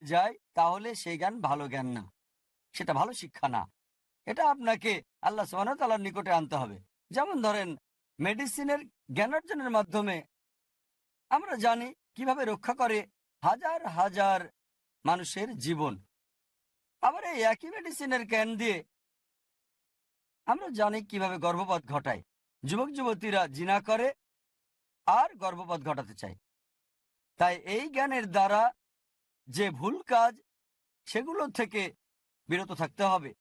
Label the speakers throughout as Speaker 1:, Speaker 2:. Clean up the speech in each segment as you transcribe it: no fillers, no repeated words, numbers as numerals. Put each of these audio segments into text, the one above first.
Speaker 1: যায়, তাহলে সেই জ্ঞান ভালো জ্ঞান না, সেটা ভালো শিক্ষা না। এটা আপনাকে আল্লাহ সুবহানাহু ওয়া তাআলার নিকটে আনতে হবে। যেমন ধরেন, মেডিসিনের জ্ঞান অর্জনের মাধ্যমে আমরা জানি কিভাবে রক্ষা করে হাজার হাজার মানুষের জীবন। আবার এই একই মেডিসিনের জ্ঞান দিয়ে আমরা জানি কিভাবে গর্ভপাত ঘটায়। যুবক যুবতীরা জিনা করে আর গর্ভপাত ঘটাতে চায়। তাই এই জ্ঞানের দ্বারা যে ভুল কাজ, সেগুলো থেকে বিরত থাকতে হবে।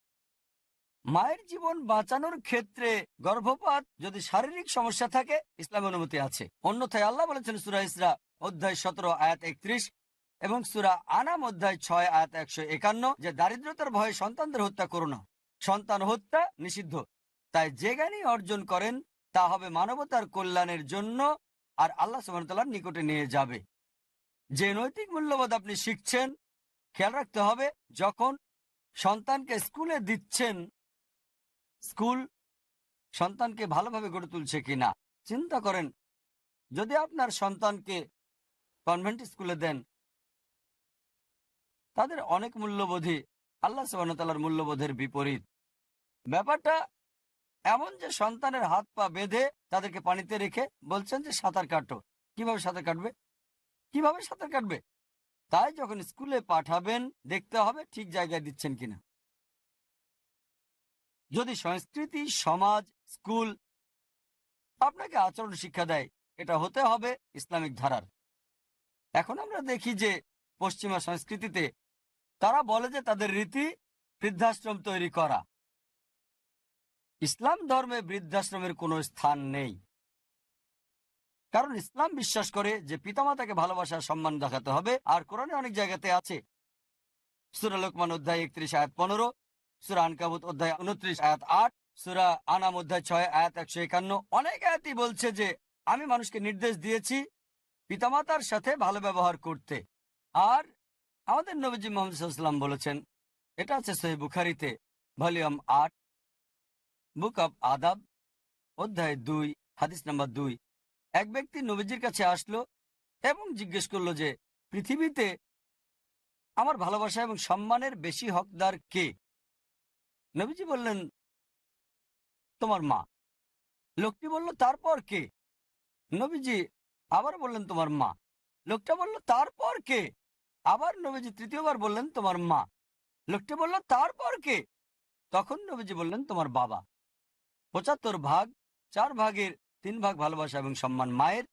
Speaker 1: মায়ের জীবন বাঁচানোর ক্ষেত্রে গর্ভপাত যদি শারীরিক সমস্যা থাকে, ইসলামের অনুমতি আছে। অন্যথায় আল্লাহ বলেছেন সূরা ইসরা অধ্যায় 17 আয়াত 31 এবং সূরা আনাম অধ্যায় 6 আয়াত 151 যে দারিদ্রতার ভয়ে সন্তানদের হত্যা করো না। সন্তান হত্যা নিষিদ্ধ। তাই যে জ্ঞানই অর্জন করেন তা হবে মানবতার কল্যাণের জন্য, আর আল্লাহ সুবহানাহু ওয়া তাআলার নিকটে নিয়ে যাবে। যে নৈতিক মূল্যবোধ আপনি শিখছেন, খেয়াল রাখতে হবে যখন সন্তানকে স্কুলে দিচ্ছেন, স্কুল সন্তানকে ভালোভাবে গড়ে তুলছে কিনা। চিন্তা করেন, যদি আপনার সন্তানকে কনভেন্ট স্কুলে দেন, তাদের অনেক মূল্যবোধই আল্লাহ সুবহানাহু ওয়া তাআলার মূল্যবোধের বিপরীত। ব্যাপারটা এমন যে সন্তানের হাত পা বেঁধে তাদেরকে পানিতে রেখে বলছেন যে সাঁতার কাটো। কিভাবে সাঁতার কাটবে? কিভাবে সাঁতার কাটবে? তাই যখন স্কুলে পাঠাবেন, দেখতে হবে ঠিক জায়গায় দিচ্ছেন কিনা। যদি সংস্কৃতি, সমাজ, স্কুল আপনাকে আচরণ শিক্ষা দেয়, এটা হতে হবে ইসলামিক ধারার। এখন আমরা দেখি যে পশ্চিমা সংস্কৃতিতে তারা বলে যে তাদের রীতি বৃদ্ধাশ্রম তৈরি করা। ইসলাম ধর্মে বৃদ্ধাশ্রমের কোনো স্থান নেই, কারণ ইসলাম বিশ্বাস করে যে পিতামাতাকে ভালোবাসা, সম্মান দেখাতে হবে। আর কোরআনে অনেক জায়গাতে আছে। সূরা লোকমান অধ্যায় 31 আয়াত 15, সূরা আনকাবুত অধ্যায় 29 আয়াত 8, সূরা আনাম অধ্যায় 6 আয়াত 151, অনেক আয়াতই বলছে যে আমি মানুষকে নির্দেশ দিয়েছি পিতামাতার সাথে ভালো ব্যবহার করতে। আর আমাদের নবীজি মুহাম্মদ সাল্লাল্লাহু আলাইহি ওয়াসাল্লাম বলেছেন, এটা আছে সহিহ বুখারীতে, ভলিউম 8, বুক অব আদাব, অধ্যায় 2, হাদিস নাম্বার 2। এক ব্যক্তি নবীজির কাছে আসলো এবং জিজ্ঞেস করলো যে পৃথিবীতে আমার ভালোবাসা এবং সম্মানের বেশি হকদার কে? নবীজি বললেন, তোমার মা। লোকটি বলল, তারপর কে? নবীজি আবার বললেন, তোমার মা। লোকটা বলল, তারপর কে? আবার নবীজি তৃতীয়বার বললেন, তোমার মা। লোকটি বলল, তারপর কে? তখন নবীজি বললেন, তোমার বাবা। 75 ভাগ 4 ভাগের 3 ভাগ ভালোবাসা এবং সম্মান মায়ের,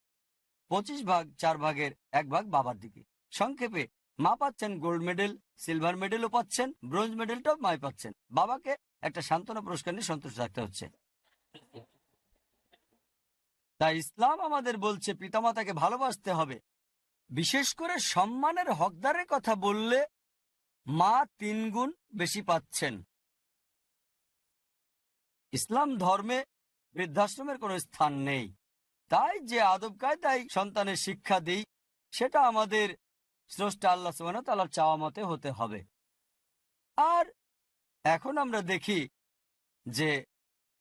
Speaker 1: 25 ভাগ 4 ভাগের 1 ভাগ বাবার দিকে। সংক্ষেপে, মা পাচ্ছেন গোল্ড মেডেল, সিলভার মেডেলও পাচ্ছেন, ব্রোঞ্জ মেডেলটাও মাই পাচ্ছেন। বাবাকে একটা সান্ত্বনা পুরস্কার নিয়ে সন্তুষ্ট থাকতে হচ্ছে। তাই ইসলাম আমাদের বলছে পিতামাতাকে ভালোবাসতে হবে। বিশেষ করে সম্মানের হকদারের কথা বললে মা 3 গুণ বেশি পাচ্ছেন। ইসলাম ধর্মে বৃদ্ধাশ্রমের কোনো স্থান নেই। তাই যে আদব কায়দায় সন্তানের শিক্ষা দিই, সেটা আমাদের স্রষ্টা আল্লাহ সুবহানাহু ওয়া তাআলার চাওয়া মতে হতে হবে। আর এখন আমরা দেখি যে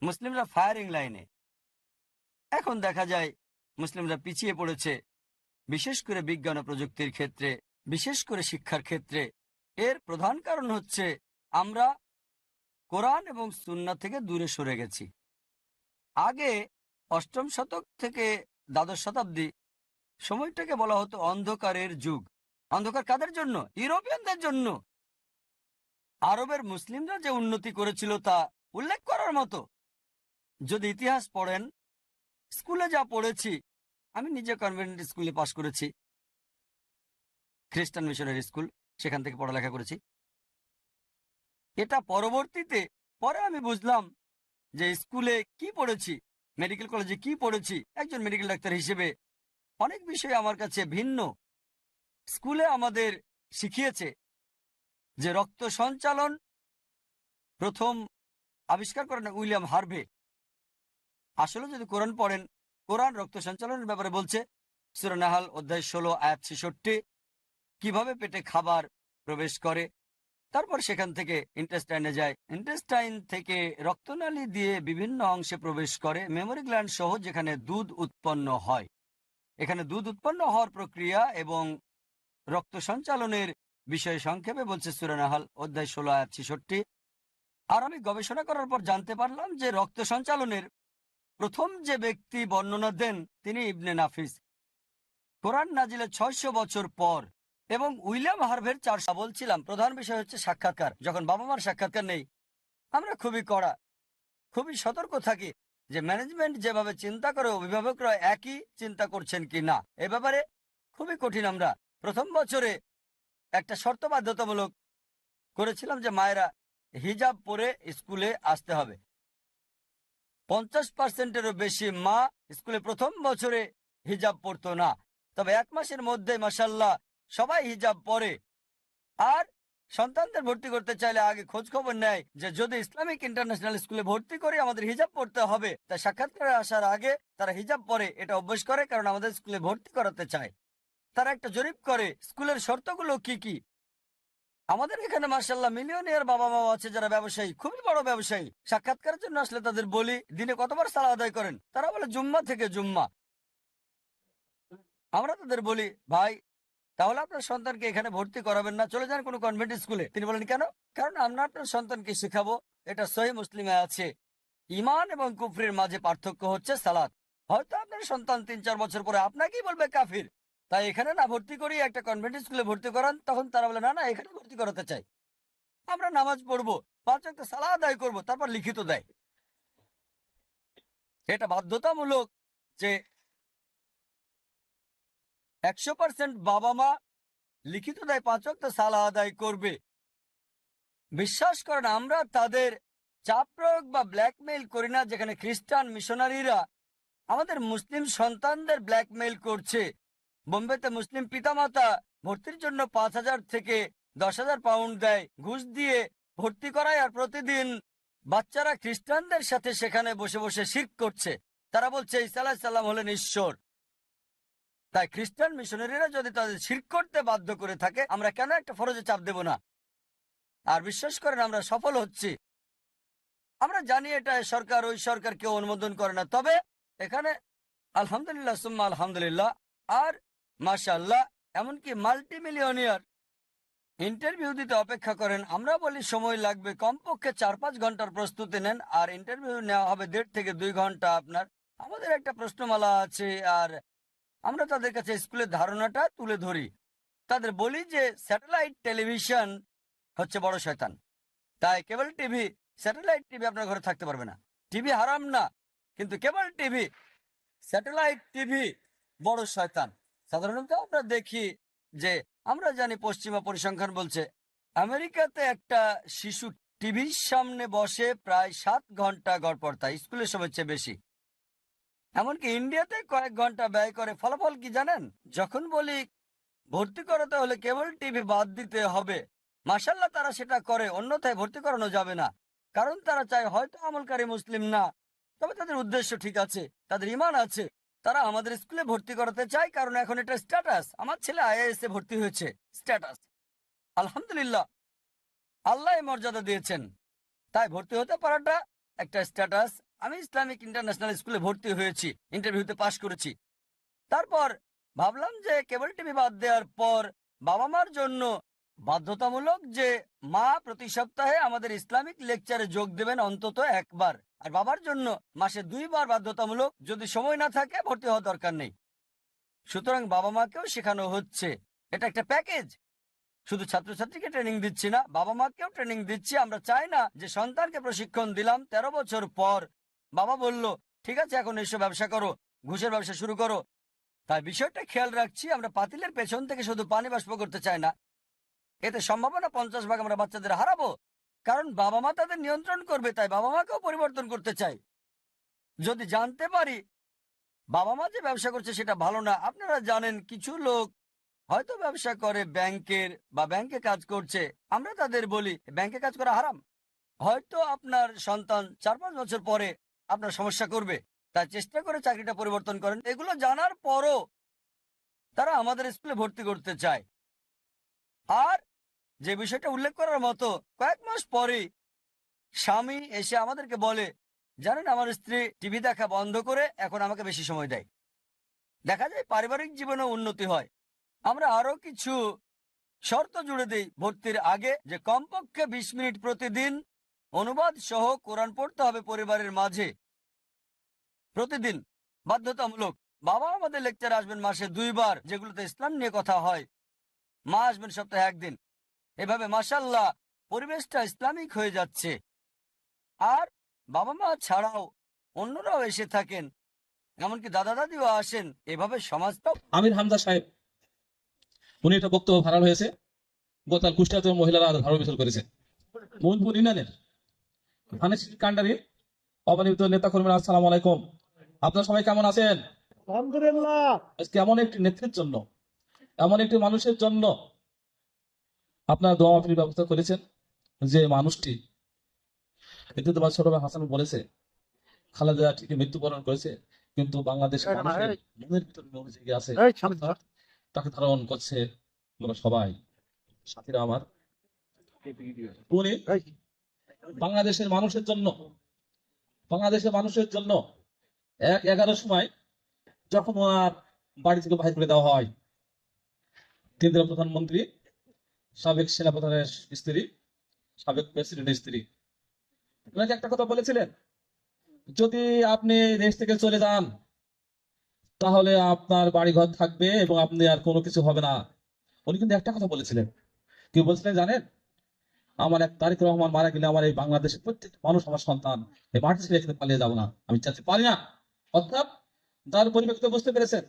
Speaker 1: মুসলিমরা ফায়ারিং লাইনে। এখন দেখা যায় মুসলিমরা পিছিয়ে পড়েছে, বিশেষ করে বিজ্ঞান ও প্রযুক্তির ক্ষেত্রে, বিশেষ করে শিক্ষার ক্ষেত্রে। এর প্রধান কারণ হচ্ছে আমরা কোরআন এবং সুন্নাহ থেকে দূরে সরে গেছি। আগে 8ম শতক থেকে দ্বাদশ শতাব্দী সময়টাকে বলা হতো অন্ধকারের যুগ। অন্ধকার কাদের জন্য? ইউরোপিয়ানদের জন্য। আরবের মুসলিমরা যে উন্নতি করেছিল তা উল্লেখ করার মতো। যদি ইতিহাস পড়েন, স্কুলে যা পড়েছি, আমি নিজে কনভেন্ট স্কুলে পাশ করেছি, খ্রিস্টান মিশনারি স্কুল, সেখান থেকে পড়ালেখা করেছি। এটা পরবর্তীতে পরে আমি বুঝলাম যে স্কুলে কি পড়েছি, মেডিকেল কলেজে কি পড়েছি, একজন মেডিকেল ডাক্তার হিসেবে অনেক বিষয় আমার কাছে ভিন্ন। স্কুলে আমাদের শিখিয়েছে যে রক্ত সঞ্চালন প্রথম আবিষ্কার করেন উইলিয়াম হার্ভে। আসলে যদি কোরআন পড়েন, কোরআন রক্ত সঞ্চালনের ব্যাপারে বলছে। সূরা নাহাল অধ্যায় 16 আয়াত 66, কিভাবে পেটে খাবার প্রবেশ করে, তারপর সেখান থেকে ইন্টেস্টাইনে যায়, ইন্টেস্টাইন থেকে রক্তনালী দিয়ে বিভিন্ন অংশে প্রবেশ করে, মেমোরি গ্ল্যান্ড সহ, যেখানে দুধ উৎপন্ন হয়। এখানে দুধ উৎপন্ন হওয়ার প্রক্রিয়া এবং রক্ত সঞ্চালনের বিষয়ে সংক্ষেপে বলছে সূরা নাহল অধ্যায় 16 আয়াত 66। আর আমি গবেষণা করার পর জানতে পারলাম যে রক্ত সঞ্চালনের প্রথম যে ব্যক্তি বর্ণনা দেন তিনি ইবনে নাফিস, কোরআন নাজিলের 600 বছর পর। এবং উইলিয়াম হার্ভের 400। বলছিলাম প্রধান বিষয় হচ্ছে সাক্ষাৎকার। যখন বাবা মার সাক্ষাৎকার নেই আমরা খুবই কড়া, খুবই সতর্ক থাকি যে ম্যানেজমেন্ট যেভাবে চিন্তা করে অভিভাবকরা একই চিন্তা করছেন কি না এ ব্যাপারে খুবই কঠিন। আমরা প্রথম বছরে একটা শর্ত বাধ্যতামূলক করেছিলাম যে মায়েরা হিজাব পরে স্কুলে আসতে হবে। 50%-এরও বেশি মা স্কুলে প্রথম বছরে হিজাব পরতো না, তবে 1 মাসের মধ্যে মাশাআল্লাহ সবাই হিজাব পরে। আর সন্তানদের ভর্তি করতে চাইলে আগে খোঁজ খবর নেয় যে যদি ইসলামিক ইন্টারন্যাশনাল স্কুলে ভর্তি করে আমাদের হিজাব পড়তে হবে, তাই সাক্ষাৎকারে আসার আগে তারা হিজাব পরে এটা অভ্যাস করে, কারণ আমাদের স্কুলে ভর্তি করাতে চায়। তারা একটা জরিপ করে স্কুলের শর্তগুলো কি কি। আমাদের এখানে মাশাআল্লাহ মিলিয়নিয়ার বাবা মা আছে যারা ব্যবসায়ী, খুবই বড় ব্যবসায়ী। সাক্ষাৎকারের জন্য আসলে তাদের বলি দিনে কতবার সালাত আদায় করেন, তারা বলে জুম্মা থেকে জুম্মা। আমরা তাদের বলি ভাই তাহলে আপনার সন্তানকে এখানে ভর্তি করাবেন না, চলে যান কোনো কনভেন্ট স্কুলে। তিনি বলেন কেন? কারণ আমরা আপনার সন্তানকে শেখাবো, এটা সহিহ মুসলিমে আছে, ঈমান এবং কুফরির মাঝে পার্থক্য হচ্ছে সালাত। হয়তো আপনার সন্তান 3-4 বছর পরে আপনাকেই বলবে কাফির, তাই এখানে না ভর্তি করি একটা কনভেন্ট স্কুলে ভর্তি করান। তখন তারা বলে না না এখানে ভর্তি করাতে চাই, আমরা নামাজ পড়বো, 5 ওয়াক্ত সালাত আদায় করবো, তারপর লিখিত দেয়। এটা বাধ্যতামূলক যে 100% বাবা মা লিখিত দেয় 5 ওয়াক্ত সালাত আদায় করবে। বিশ্বাস করেন আমরা তাদের চাপ প্রয়োগ বা ব্ল্যাকমেইল করি না, যেখানে খ্রিস্টান মিশনারিরা আমাদের মুসলিম সন্তানদের ব্ল্যাকমেইল করছে। বোম্বেতে মুসলিম পিতামাতা ভর্তির জন্য 5,000 থেকে 10,000 পাউন্ড দেয়, ঘুষ দিয়ে ভর্তি করায়। আর প্রতিদিন বাচ্চারা খ্রিস্টানদের সাথে সেখানে বসে বসে শিরক করছে। তারা বলছে ঈসা আলাইহিস সালাম হলেন ঈশ্বর। তাই খ্রিস্টান মিশনারিরা যদি তাদের শিরক করতে বাধ্য করে থাকে, আমরা কেন একটা ফরজে চাপ দেব না? আর বিশ্বাস করেন আমরা সফল হচ্ছি। আমরা জানি এটা সরকার ওই সরকার কেউ অনুমোদন করে না, তবে এখানে আলহামদুলিল্লাহ সুম্মা আলহামদুলিল্লাহ আর মাশাআল্লাহ এমনকি মাল্টি মিলিয়নিয়ার ইন্টারভিউ দিতে অপেক্ষা করেন। আমরা বলি সময় লাগবে, কমপক্ষে 4-5 ঘন্টার প্রস্তুতি নেন, আর ইন্টারভিউ নেওয়া হবে 1.5 থেকে 2 ঘন্টা আপনার। আমাদের একটা প্রশ্নমালা আছে, আর আমরা তাদের কাছে স্কুলের ধারণাটা তুলে ধরি। তাদের বলি যে স্যাটেলাইট টেলিভিশন হচ্ছে বড় শয়তান, তাই কেবল টিভি, স্যাটেলাইট টিভি আপনার ঘরে থাকতে পারবে না। টিভি হারাম না, কিন্তু কেবল টিভি, স্যাটেলাইট টিভি বড় শয়তান। সাধারণত আমরা দেখি যে আমরা জানি পশ্চিমা পরিসংখ্যান বলছে আমেরিকাতে একটা শিশু টিভির সামনে বসে প্রায় 7 ঘন্টা গড়পড়তা, স্কুলের সময় চেয়ে বেশি। এমনকি ইন্ডিয়াতে কয়েক ঘন্টা ব্যয় করে। ফলাফল কি জানেন? যখন বলি ভর্তি করাতে হলে কেবল টিভি বাদ দিতে হবে, মাশাআল্লাহ তারা সেটা করে, অন্যথায় ভর্তি করানো যাবে না। কারণ তারা চায় হয়তো আমলকারী মুসলিম না, তবে তাদের উদ্দেশ্য ঠিক আছে, তাদের ঈমান আছে। তারা আমাদের স্কুলে ভর্তি করাতে চায় কারণ এখন এটা স্ট্যাটাস। আমার ছেলে আইএএস এ ভর্তি হয়েছে, স্ট্যাটাস। আলহামদুলিল্লাহ, আল্লাহ এই মর্যাদা দিয়েছেন, তাই ভর্তি হতে পারাটা একটা স্ট্যাটাস। আমি ইসলামিক ইন্টারন্যাশনাল স্কুলে ভর্তি হয়েছি, ইন্টারভিউতে পাশ করেছি। তারপর ভাবলাম যে কেবল টিভি বাদ দেওয়ার পর বাবা মার জন্য বাধ্যতামূলক যে মা প্রতি সপ্তাহে আমাদের ইসলামিক লেকচারে যোগ দেবেন অন্তত একবার, আর বাবার জন্য মাসে 2 বার বাধ্যতামূলক। যদি সময় না থাকে ভর্তি হওয়ার দরকার নেই। সুতরাং বাবা মাকেও শেখানো হচ্ছে, এটা একটা প্যাকেজ। শুধু ছাত্রছাত্রীকে ট্রেনিং দিচ্ছি না, বাবা মাকেও ট্রেনিং দিচ্ছি। আমরা চাই না যে সন্তানকে প্রশিক্ষণ দিলাম, 13 বছর পর বাবা বলল ঠিক আছে এখন এসব ব্যবসা করো, ঘুষের ব্যবসা শুরু করো। তাই বিষয়টা খেয়াল রাখছি, আমরা পাতিলের পেছন থেকে শুধু পানি বাষ্প করতে চাই না। এতে সম্ভাবনা 50 ভাগ আমরা বাচ্চাদের হারাবো, কারণ বাবা মা তাদের নিয়ন্ত্রণ করবে। তাই বাবা মাকেও পরিবর্তন করতে চাই। যদি জানতে পারি বাবা মা যে ব্যবসা করছে সেটা ভালো না, আপনারা জানেন কিছু লোক হয়তো ব্যবসা করে ব্যাংকের বা ব্যাংকে কাজ করছে, আমরা তাদের বলি ব্যাংকে কাজ করা হারাম। হয়তো আপনার সন্তান 4-5 বছর পরে আপনার সমস্যা করবে, তাই চেষ্টা করে চাকরিটা পরিবর্তন করেন। এগুলো জানার পরও তারা আমাদের স্কুলে ভর্তি করতে চায়। আর যে বিষয়টা উল্লেখ করার মতো, কয়েক মাস পরেই স্বামী এসে আমাদেরকে বলে জানেন আমার স্ত্রী টিভি দেখা বন্ধ করে এখন আমাকে বেশি সময় দেয়। দেখা যায় পারিবারিক জীবনে উন্নতি হয়। আমরা আরো কিছু শর্ত জুড়ে দেই ভর্তির আগে যে কমপক্ষে 20 মিনিট প্রতিদিন অনুবাদ সহ কোরআন পড়তে হবে পরিবারের মাঝে প্রতিদিন, বাধ্যতামূলক। বাবা আমাদের লেকচার আসবেন মাসে 2 বার, যেগুলোতে ইসলাম নিয়ে কথা হয়। মা আসবেন সপ্তাহে 1 দিন। এভাবে মাশাআল্লাহ পরিবেশটা ইসলামিক হয়ে যাচ্ছে। আর বাবা মা ছাড়াও অন্যরাও এসে থাকেন, এমনকি দাদা দাদিও আসেন। এভাবে সমাজটাও।
Speaker 2: আমির হামজা সাহেব উনি একটা বক্তব্য ভাইরাল হয়েছে। গতকাল কুষ্টিয়াতে মহিলারা ধারণ মিছিল করেছে। মোহনপুর ইউনিয়নের ধানের শীষ কাণ্ডারি অবনীত নেতা কর্মীরা, আসসালামু আলাইকুম। আপনারা সবাই কেমন আছেন?
Speaker 3: আলহামদুলিল্লাহ।
Speaker 2: আজকে এমন একটি নেতৃত্বের জন্য, এমন একটি মানুষের জন্য আপনারা দোয়া মাহফিলের ব্যবস্থা করেছেন, যে মানুষটি এতে ছোট ভাই হাসান বলেছে খালেদা ঠিকই মৃত্যুবরণ করেছে, কিন্তু বাংলাদেশের মানুষের মনের ভিতরে মনে জেগে আছে, তাকে ধারণ করছে আমরা সবাই। সাথীরা আমার, উনি বাংলাদেশের মানুষের জন্য, বাংলাদেশের মানুষের জন্য 1-11 সময় যখন ওনার বাড়ি থেকে বাহির করে দেওয়া হয়, কেন্দ্রীয় প্রধানমন্ত্রী, সাবেক সেনাপ্রধানের স্ত্রী, সাবেক প্রেসিডেন্টের স্ত্রী ওনাকে একটা কথা বলেছিলেন, যদি আপনি দেশ থেকে চলে যান তাহলে আপনার বাড়িঘর থাকবে এবং আপনি আর কোনো কিছু হবে না। উনি কিন্তু একটা কথা বলেছিলেন, কি বলছিলেন জানেন? আমার এক তারেক রহমান মারা গেলে আমার এই বাংলাদেশের প্রত্যেকটা মানুষ আমার সন্তান, এই মাটি ছেড়ে এখানে পালিয়ে যাবো না, আমি চাইতে পারি না। অর্থাৎ তার পরিপ্রেক্ষিতে বুঝতে পেরেছেন,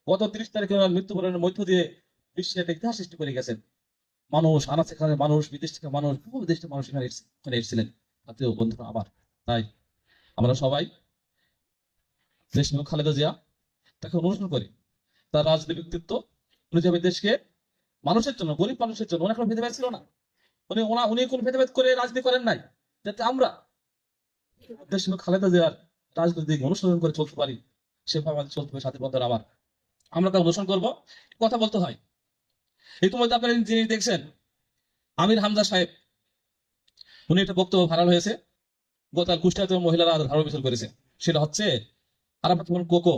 Speaker 2: গত 30 তারিখে ওনার মৃত্যুবরণের মধ্য দিয়ে বিশ্বের একটা ইতিহাস সৃষ্টি করে গেছেন। মানুষ আনাচে খানে মানুষ, বিদেশ থেকে মানুষ, বহু দেশ থেকে মানুষ এখানে এসেছিলেন। আত্মীয় বন্ধুরা আমার, তাই আমরা সবাই দেশ খালেদা জিয়া তাকে অনুসরণ করি, তার রাজনৈতিক ব্যক্তিত্ব। উনি যেভাবে দেশকে মানুষের জন্য, গরিব মানুষের জন্য, অনেক ভেদাভেদ ছিল না। উনি কোন ভেদাভেদ করে রাজনীতি করেন নাই, যাতে আমরা দেশ খালেদা জিয়ার রাজনৈতিক অনুসরণ করে চলতে পারি, সেভাবে আমাদের চলতে হবে। সাথী বন্ধুরা আমার, আমরা তার অনুসরণ করবো, কথা বলতে হয়। ইতিমধ্যে আপনারা যিনি দেখছেন আমির হামজা সাহেব, উনি একটা বক্তব্য ভাইরাল হয়েছে। গতকাল কুষ্টিয়াতে মহিলারা ধারণ মিছিল করেছে। সেটা হচ্ছে আরাফাত কোকো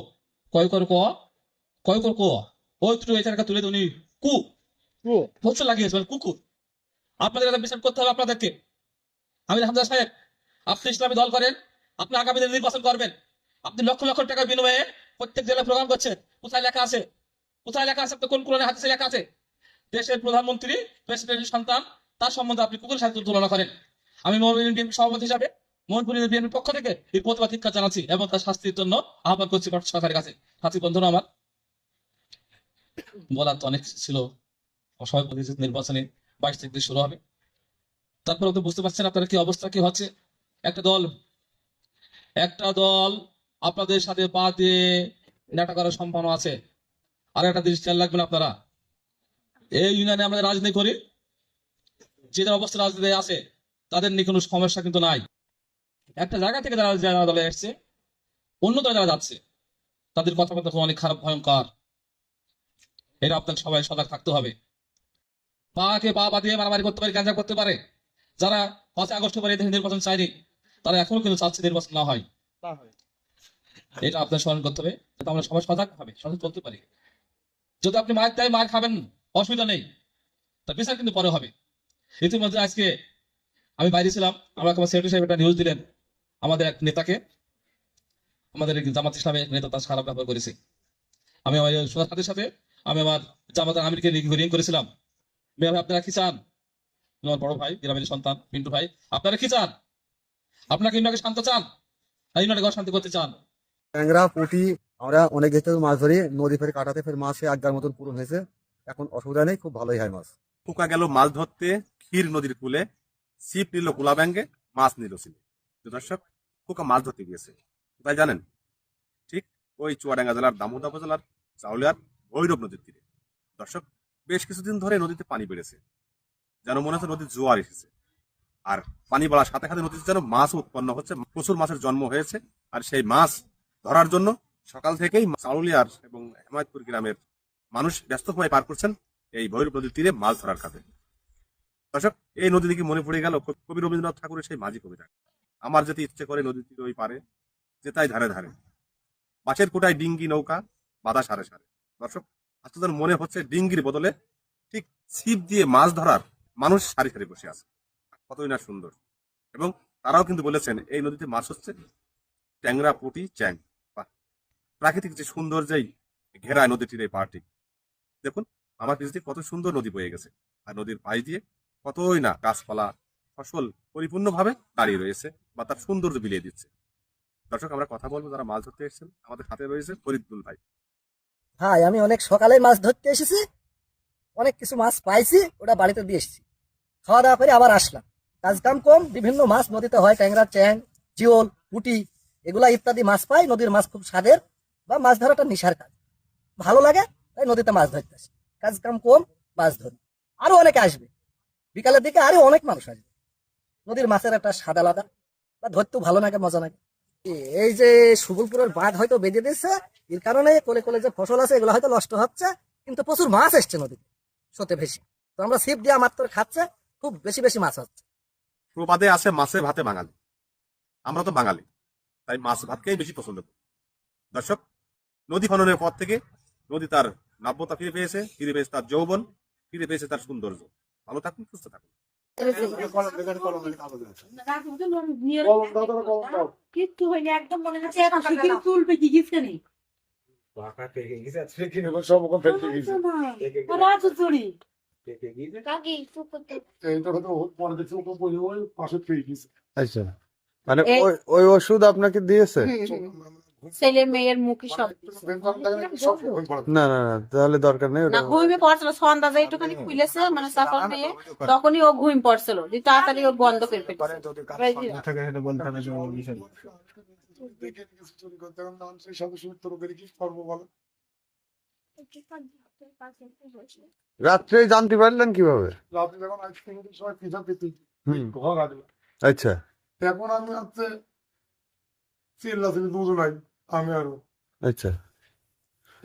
Speaker 2: কয় কর ক কয় কর ক ওই দুটো এখানে তুলে উনি কু হচ্ছে লাগিয়েছে, কুকুর। আপনাদের এটা বিচার করতে হবে আপনাদেরকে। আমির হামজা সাহেব, আপনি ইসলামী দল করেন, আপনি আগামী দিনে নির্বাচন করবেন, আপনি লক্ষ লক্ষ টাকার বিনিময়ে প্রত্যেক জেলায় প্রোগ্রাম করছেন। কোথায় লেখা আছে? কোথায় লেখা আছে? কোন কোরআনে হাদিসে লেখা আছে দেশের প্রধানমন্ত্রী, প্রেসিডেন্টের সন্তান, তার সম্বন্ধে আপনি কুকুরের সাথে তুলনা করেন? আমি মোহাম্মদ বিএনপি সভাপতি হিসাবে মোহাম্মদপুর বিএনপির পক্ষ থেকে এই প্রতিবাদ ধিক্কার জানাচ্ছি এবং তার শাস্তির জন্য আহ্বান করছি সরকারের কাছে। সাথী বন্ধুরা আমার, বলার তো অনেক ছিল। সভাপতি নির্বাচনে 22 তারিখ থেকে শুরু হবে। তারপরে তো বুঝতে পারছেন আপনারা কি অবস্থা কি হচ্ছে। একটা দল আপনাদের সাথে পা দিয়ে নেটা করার সম্ভাবনা আছে। আর একটা জিনিস খেয়াল রাখবেন আপনারা, এই ইউনিয়নে আমরা রাজনীতি করি, যে যার অবস্থা রাজনীতি আছে তাদের নিয়ে কোনো সমস্যা কিন্তু নাই। একটা জায়গা থেকে যারা দলে এসছে, অন্য দলে যারা যাচ্ছে, তাদের কথাবার্তা অনেক খারাপ, ভয়ঙ্কর। এরা আপনাদের সবাই সজাগ থাকতে হবে। পাকে পা বাঁধিয়ে মারামারি করতে পারে, গাঁজা করতে পারে। যারা 5 আগস্ট পরে দেশে নির্বাচন চায়নি, তারা এখনো কিন্তু চাচ্ছে নির্বাচন না হয়। এটা আপনার স্মরণ করতে হবে, যাতে আমরা সবাই সজাগ ভাবে সজাগ চলতে পারি। যদি আপনি মার দেয়, মার খাবেন, অসুবিধা নেই, তার বিচার কিন্তু পরে হবে। ইতিমধ্যে আজকে আমি বাইরে ছিলাম, আমাকে আমার সেক্রেটারি সাহেব একটা নিউজ দিলেন, আমাদের এক নেতাকে, আমাদের জামাত ইসলামের নেতা তার খারাপ ব্যবহার করেছে। আমি আমার সাথে সাথে আমি আমার জামাতের আমিরকে রিং করেছিলাম, ভাই আপনারা কি চান? আমার বড় ভাই, গ্রামের সন্তান পিন্টু ভাই, আপনারা কি চান? আপনারা কি ইন্ডিয়াকে শান্ত চান? ইন্ডিয়াকে ঘর শান্তি করতে চান?
Speaker 3: ট্যাংরা পুঁটি আমরা অনেক দেশ থেকে মাছ ধরি, নদী ফের কাটাতে ফের মাছ আড্ডার মতন পূরণ হয়েছে। এখন অসুবিধা নেই, খুব ভালোই হয় মাছ।
Speaker 4: খোকা গেল মাছ ধরতে ক্ষীর নদীর কূলে, ছিপ নিল কুলা ব্যাঙ্গে, মাছ নিল সিলে। তো দর্শক, খোকা মাছ ধরতে গিয়েছে কোথায় জানেন? ঠিক ওই চুয়াডাঙ্গা জেলার দামোদর উপজেলার চাউলিয়ার ভৈরব নদীর তীরে। দর্শক, বেশ কিছুদিন ধরে নদীতে পানি বেড়েছে, যেন মনে হচ্ছে নদীর জোয়ার এসেছে। আর পানি বাড়ার সাথে সাথে নদীতে যেন মাছ উৎপন্ন হচ্ছে, প্রচুর মাছের জন্ম হয়েছে। আর সেই মাছ ধরার জন্য সকাল থেকেই চাউলিয়ার এবং হেমায়তপুর গ্রামের মানুষ ব্যস্ত হয়ে পার করছেন এই ভৈরব নদীর তীরে মাছ ধরার কাজে। দর্শক, এই নদী দেখে মনে পড়ে গেল কবি রবীন্দ্রনাথ ঠাকুরের সেই মাঝি কবিতা, আমার যেতে ইচ্ছে করে নদী তীরে ওই পারে, যেতাই ধারে ধারে, মাছের কোটায় ডিঙ্গি নৌকা বাধা সারে সারে। দর্শক, আজকে মনে হচ্ছে ডিঙ্গির বদলে ঠিক ছিপ দিয়ে মাছ ধরার মানুষ সারি সারি বসে আছে, কতই না সুন্দর। এবং তারাও কিন্তু বলেছেন এই নদীতে মাছ হচ্ছে ট্যাংরা, পুঁটি, চ্যাং। বাহ, প্রাকৃতিক যে সৌন্দর্যেই ঘেরায় নদীটির এই পাড়টি। দেখুন আমার পিছ দিয়ে কত সুন্দর নদী বয়ে গেছে, আর নদীর পাশ দিয়ে কতই না গাছপালা, ফসল পরিপূর্ণভাবে দাঁড়িয়ে রয়েছে বা তার সৌন্দর্য বিলিয়ে দিচ্ছে। দর্শক, আমরা কথা বলবো যারা মাছ ধরতে এসেছেন। আমাদের হাতে রয়েছে ফরিদুল ভাই।
Speaker 5: হ্যাঁ, আমি অনেক সকালে মাছ ধরতে এসেছি, অনেক কিছু মাছ পাইছি, ওটা বাড়িতে দিয়ে এসেছি। খাওয়া দাওয়া করে আবার আসলাম। কাজ কাম কম, বিভিন্ন মাছ নদীতে হয়, ট্যাংরা, চ্যাং, জিওল, পুঁটি, এগুলা ইত্যাদি মাছ পাই। নদীর মাছ খুব স্বাদের, বা মাছ ধরাটা নেশার কাজ, ভালো লাগে, তাই নদীতে মাছ ধরতে আসি। কাজ কাম কম, মাছ ধরি। আরো অনেকে আসবে বিকালের দিকে, আরো অনেক মানুষ আসবে। নদীর মাছের একটা স্বাদ আলাদা, বা ধরতেও ভালো লাগে, মজা লাগে। এই যে সুবলপুরের বাঁধ হয়তো বেঁধে দিচ্ছে, এর কারণে কোলে কোলে যে ফসল আছে এগুলো হয়তো নষ্ট হচ্ছে, কিন্তু প্রচুর মাছ এসছে নদীতে স্রোতে ভেসে। তো আমরা ছিপ দিয়ে মাত্র খাচ্ছে, খুব বেশি বেশি মাছ হচ্ছে।
Speaker 4: প্রবাদে আছে মাছে ভাতে বাঙালি, আমরা তো বাঙালি, তাই মাছ ভাতকেই বেশি পছন্দ করি। দর্শক, নদী খননের পর থেকে নদী তার নাব্যতা ফিরে পেয়েছে, ফিরে পেয়েছে তার যৌবন, ফিরে পেয়েছে তার সৌন্দর্য। ভালো থাকুন, সুস্থ থাকুন।
Speaker 6: কিচ্ছু হয়নি, একদম মনে হচ্ছে তুলবে কি গেছে নি
Speaker 7: আচ্ছা, মানে ওই ওষুধ আপনাকে দিয়েছে?
Speaker 6: ছেলে মেয়ের মুখে সব
Speaker 7: না না না, তাহলে দরকার নেই
Speaker 6: না।
Speaker 7: ওটা।
Speaker 6: ঘুমে পড়ছিল, সন্ধ্যা যে একটুখানি খুলেছে মানে সকাল মেয়ে, তখনই ও ঘুম পড়ছিল, যে তাড়াতাড়ি ও বন্ধ করে
Speaker 7: রাত্রে জানতে পারলেন কিভাবে?
Speaker 8: রাতে যখন আইসক্রিম সময় পিঠা পেতি ঘর আসবে,
Speaker 7: আচ্ছা
Speaker 8: এখন আমি হচ্ছে চিল্লাচিল্লি দুজন নাই, আমি আরো।
Speaker 7: আচ্ছা,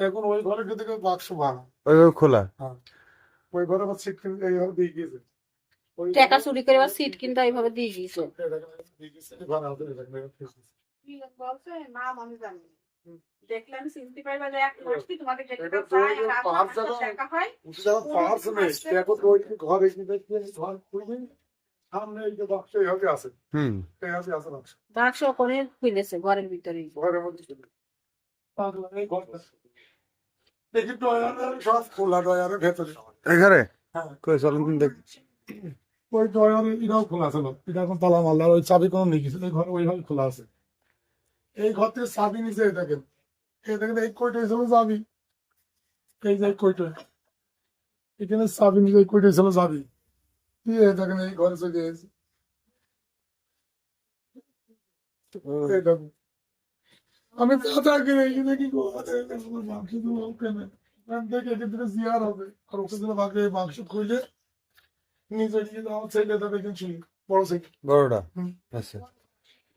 Speaker 8: এখন ওই ঘরে থেকে বাক্স ভাঙা,
Speaker 7: ওইভাবে খোলা?
Speaker 8: ওই ঘরে আবার সিট কিনে এইভাবে দিয়ে গিয়েছে,
Speaker 6: টাকা চুরি করে আবার সিট কিনতে এইভাবে দিয়ে গিয়েছে। দেখলাম চিনতে পারবা যে এক মাসটি তোমাদের দেখতে পাই আর টাকা হয়
Speaker 8: ঘরে ঘর খুলবি, সামনে এই যে বাক্স এইভাবে আছে,
Speaker 7: হুম,
Speaker 8: এইভাবে আছে বাক্স,
Speaker 6: বাক্স করে খুলেছে ঘরের ভিতরে।
Speaker 8: ঘরের মধ্যে ছিল। এই ঘরটা দেখি ডয়ার সব খোলা, ডয়ারের ভেতরে।
Speaker 7: এখানে
Speaker 8: হ্যাঁ,
Speaker 7: কই চলুন দেখ।
Speaker 8: ওই ডয়ার এটাও খোলা ছিল, এটা এখন তালা মারলা, ওই চাবি কোনো নিয়ে গেছে, এই ঘর ওইভাবে খোলা আছে। এই ঘর থেকে চাবি নিচে, এই দেখেন, এই দেখেন এই কইটাই ছিল চাবি, এই যে কইটা, এখানে চাবি নিচে এই কইটাই ছিল চাবি দিয়ে, দেখেন এই ঘরে চলে গেছে। এই দেখুন, আমি কথা কিনে দেখি মাংস দিল ওখানে, দেখে এখান থেকে জিয়ার হবে, আর ওকে দিলে বাকি মাংস খুলে নিজে নিয়ে আমার ছেলে তাদের কিন্তু বড় ছেলে
Speaker 7: বড়টা?
Speaker 8: হুম।
Speaker 7: আচ্ছা,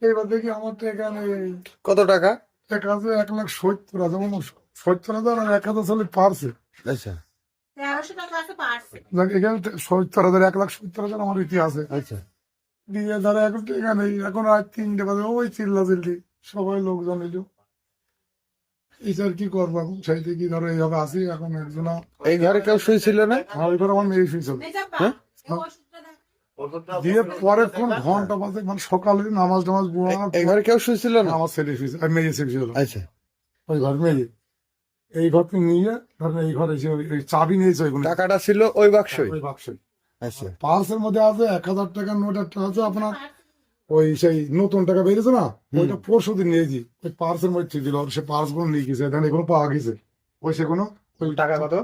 Speaker 8: এইবার দেখি আমার তো এখানে
Speaker 7: কত টাকা?
Speaker 8: এক হাজার 1,70,000, যেমন 70,000 আর 1,000 সালে পারছে।
Speaker 7: আচ্ছা
Speaker 6: 1300 টাকা আছে পারছে।
Speaker 8: দেখ এখানে 70,000, 1,70,000 আমার ইতিহাসে
Speaker 7: আচ্ছা,
Speaker 8: দিয়ে ধরে এখন তো এখানে এখন আর 3টে বাজে, ওই চিল্লা চিল্লি সবাই লোকজন এলো। এইটার কি করবো এখন, সেই থেকে ধরো এইভাবে আসি এখন একজন।
Speaker 7: এই ঘরে কেউ শুয়েছিল না?
Speaker 8: ওই করে আমার মেয়ে শুয়েছিল, দিয়ে পরে কোন ঘন্টা বাজে মানে সকালে নামাজ টামাজ বুয়া,
Speaker 7: এই ঘরে কেউ শুয়েছিল না?
Speaker 8: আমার ছেলে শুয়েছিল আর মেয়ে শুয়েছিল,
Speaker 7: আচ্ছা,
Speaker 8: ওই ঘর মেয়ে। এই ঘরটি নিয়ে ধরেন এই ঘরে এসে ওই চাবি নিয়েছে, ওইগুলো
Speaker 7: টাকাটা ছিল ওই বাক্সই?
Speaker 8: ওই বাক্সে।
Speaker 7: আচ্ছা,
Speaker 8: পার্সের মধ্যে আছে 1,000 টাকার নোট একটা আছে আপনার, ওই সেই নতুন টাকা বেরিয়েছে না, ওইটা পরশু দিন নিয়েছি, ওই পার্সের মধ্যে দিল, সে পার্স গুলো নিয়ে গেছে, এখানে এগুলো পাওয়া গেছে। ওই সেগুলো ওই টাকা কত,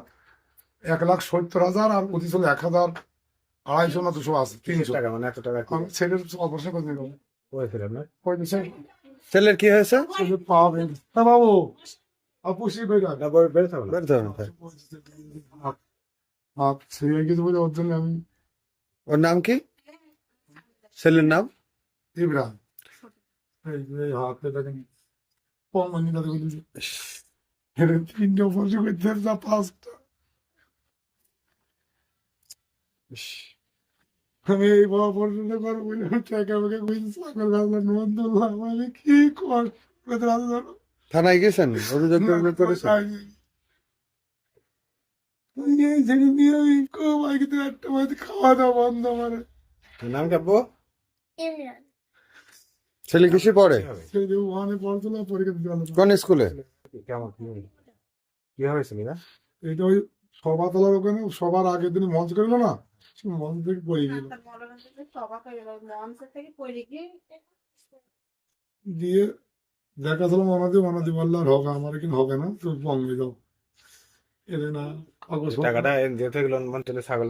Speaker 8: 1,70,000, আর ওই ছিল 1,250 না 200 আছে, 300 টাকা, মানে 1 টাকা। আমি ছেলের অপারেশন করে দিলাম, ওই বিষয়
Speaker 7: ছেলের কি হয়েছে?
Speaker 8: ছেলে পাওয়া গেছে। হ্যাঁ বাবু, আপুসি বেটা
Speaker 7: বেরোতে হবে না।
Speaker 8: ছেলে কিছু বলে, ওর জন্য আমি
Speaker 7: ওর নাম কি? ছেলের নাম?
Speaker 8: ইব্রাহিম। এই হাতে দেখেন পমনি দাদা বলেছে, এর 3টে অপারেশন করতে যা 5টা। আমি এই বড় অপারেশন করবো বলে টাকা আমাকে কইছে, ছাগল গাছলা নোয়ান ধরলাম, আমি কি কর।
Speaker 7: থানায় গেছেন? অভিযোগ করেছেন?
Speaker 8: এই ছেলে নিয়ে আমি খুব আগে তো একটা বাড়িতে খাওয়া দাওয়া বন্ধ আমার
Speaker 7: নাম কি আব্বু? ছেলে কিসে পড়ে?
Speaker 8: ছেলে ওয়ানে পড়াশোনা পরীক্ষা দিতে গেল।
Speaker 7: কোন স্কুলে?
Speaker 8: এটা ওই সভাতলার ওখানে সবার আগের দিন মঞ্চ করলো না, সে মঞ্চ থেকে পড়ে গেল, দিয়ে দেখাশোনা ওনাদি বললো আর হবে আমার কিন্তু হবে না, তো বঙ্গে যাও এলে না কাগজ
Speaker 7: টাকাটা দিতে গেল ছাগল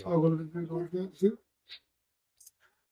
Speaker 8: ছাগল